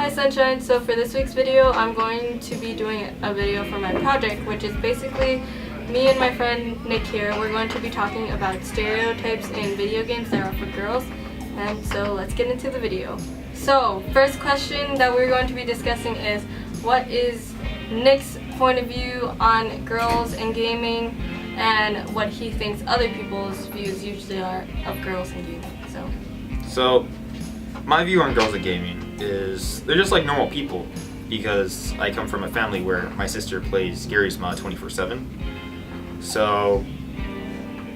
Hi Sunshine, so for this week's video I'm going to be doing a video for my project, which is basically me and my friend Nick here. We're going to be talking about stereotypes in video games that are for girls, and so let's get into the video. So first question that we're going to be discussing is, what is Nick's point of view on girls and gaming, and what he thinks other people's views usually are of girls and gaming. So my view on girls and gaming is they're just like normal people, because I come from a family where my sister plays Garry's Mod 24/7. So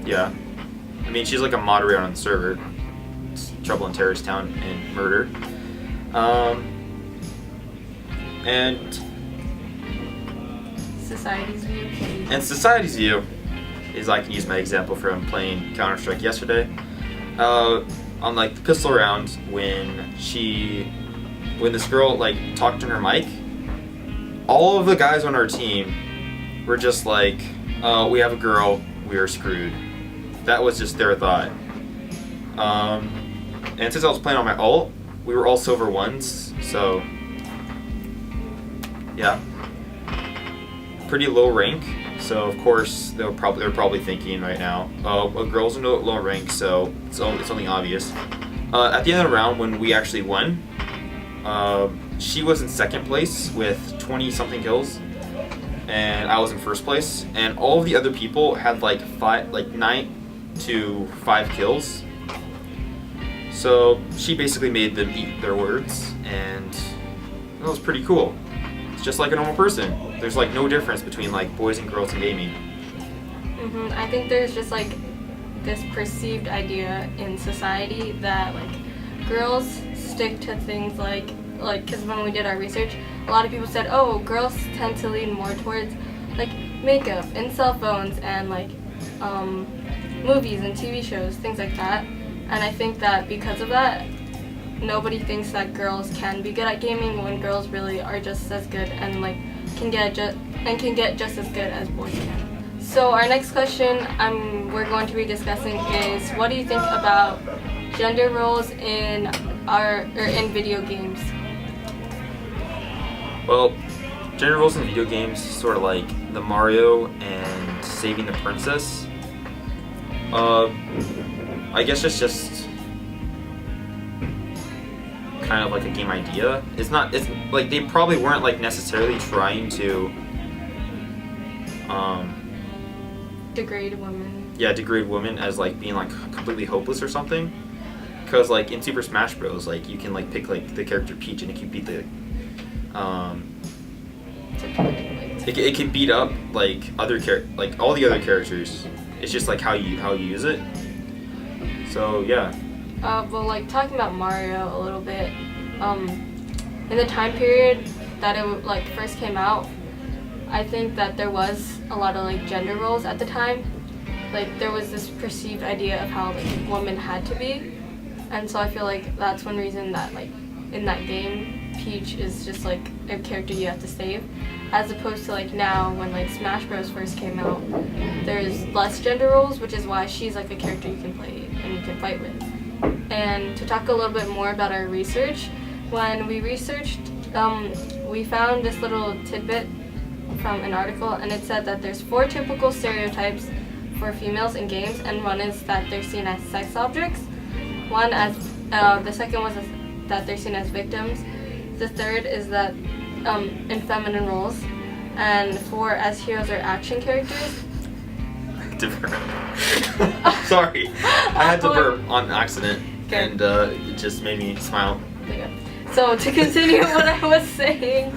yeah, I mean, she's like a moderator on the server. It's Trouble in Terrorist Town and Murder. And Society's view. And society's view is, I can use my example from playing Counter-Strike yesterday. On like the pistol round, when this girl like talked in her mic, all of the guys on our team were just like, "Oh, we have a girl, we are screwed." That was just their thought. And since I was playing on my ult, we were all silver 1s, so yeah, pretty low rank. So of course they're probably thinking right now, "Oh, a girl's in low rank, so it's something obvious." At the end of the round, when we actually won, she was in second place with 20-something kills, and I was in first place. And all of the other people had like 9 to 5 kills. So she basically made them eat their words, and that was pretty cool. It's just like a normal person. There's like no difference between like boys and girls in gaming. I think there's just like this perceived idea in society that like girls stick to things like because when we did our research, a lot of people said, oh, girls tend to lean more towards like makeup and cell phones and like movies and TV shows, things like that. And I think that because of that, nobody thinks that girls can be good at gaming when girls really are just as good and like can get just as good as boys can. So our next question we're going to be discussing is, what do you think about gender roles in video games? Well, gender roles in video games is sort of like the Mario and saving the princess. I guess it's just kind of like a game idea. It's like they probably weren't like necessarily trying to degrade women. Yeah, degrade women as like being like completely hopeless or something. Because like in Super Smash Bros, like you can like pick like the character Peach, and it can beat the it can beat up like like all the other characters. It's just like how you use it. So yeah. Well, like talking about Mario a little bit, in the time period that it like first came out, I think that there was a lot of like gender roles at the time. Like there was this perceived idea of how like women had to be, and so I feel like that's one reason that like in that game, Peach is just like a character you have to save, as opposed to like now when like Smash Bros first came out, there's less gender roles, which is why she's like a character you can play and you can fight with. And to talk a little bit more about our research, when we researched, we found this little tidbit from an article, and it said that there's 4 typical stereotypes for females in games, and one is that they're seen as sex objects, one as the second was that they're seen as victims, the third is that in feminine roles, and 4 as heroes or action characters. Sorry, I had to burp on accident, okay. And it just made me smile. Okay. So to continue what I was saying,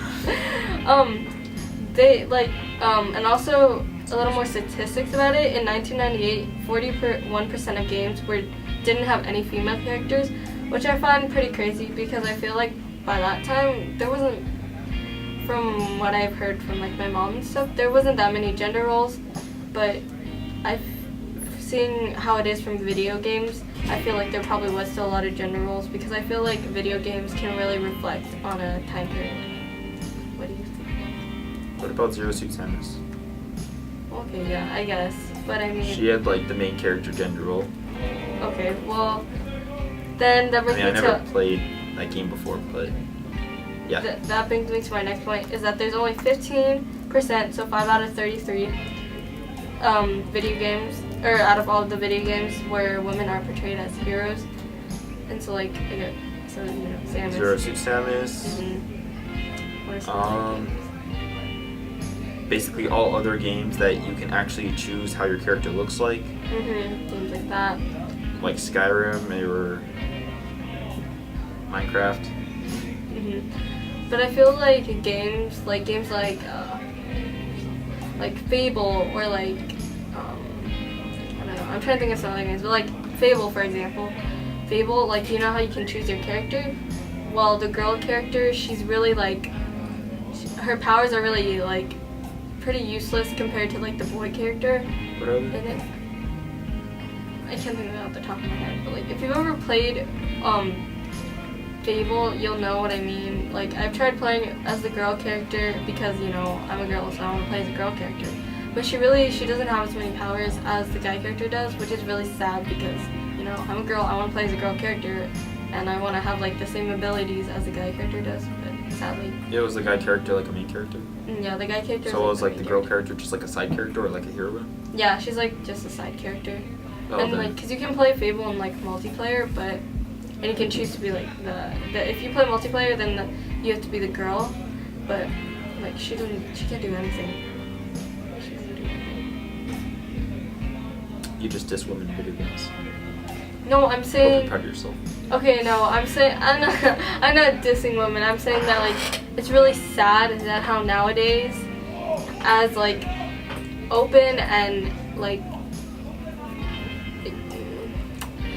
they like and also a little more statistics about it. In 1998, 41% of games didn't have any female characters, which I find pretty crazy, because I feel like by that time there wasn't, from what I've heard from like my mom and stuff, there wasn't that many gender roles. But I've seen how it is from video games. I feel like there probably was still a lot of gender roles, because I feel like video games can really reflect on a time period. What do you think? What about Zero Suit Samus? Okay, yeah, I guess. But I mean, she had like the main character gender role. Okay, well, then that brings me to... I never played that game before, but Yeah. That brings me to my next point, is that there's only 15%, so 5 out of 33 video games, or out of all of the video games where women are portrayed as heroes. And so like, okay, so you know, Samus. Zero Suit Samus. What are some games? Basically all other games that you can actually choose how your character looks like. Games like that. Like Skyrim or Minecraft. But I feel like games like Fable or like I don't know. I'm trying to think of some other games, but like Fable, for example. Fable, like, you know how you can choose your character? Well, the girl character, she's really like, her powers are really like pretty useless compared to like the boy character. What are in they? it. I can't think of it off the top of my head, but like if you've ever played Fable, you'll know what I mean. Like, I've tried playing as the girl character because, you know, I'm a girl, so I want to play as a girl character. But she doesn't have as many powers as the guy character does, which is really sad because, you know, I'm a girl, I want to play as a girl character, and I want to have like the same abilities as the guy character does, but sadly. Yeah, was the guy character like a main character? Yeah, the guy character. So was like the girl character character just like a side character or like a heroine? Yeah, she's like just a side character. Oh, And then. like, cause you can play Fable in like multiplayer, but and you can choose to be like the if you play multiplayer, then you have to be the girl, but like she can't do anything. She doesn't do anything. You just diss women in video games. No, I'm Hope you're saying. proud of yourself. Okay, no, I'm not dissing women. I'm saying that like it's really sad that how nowadays, as like open and like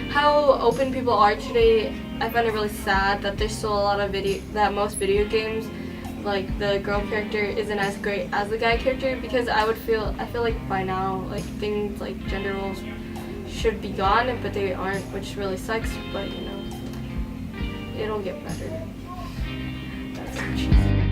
how open people are today, I find it really sad that there's still a lot of most video games, like the girl character isn't as great as the guy character, because I feel like by now like things like gender roles should be gone, but they aren't, which really sucks, but you know, it'll get better. That's cheesy.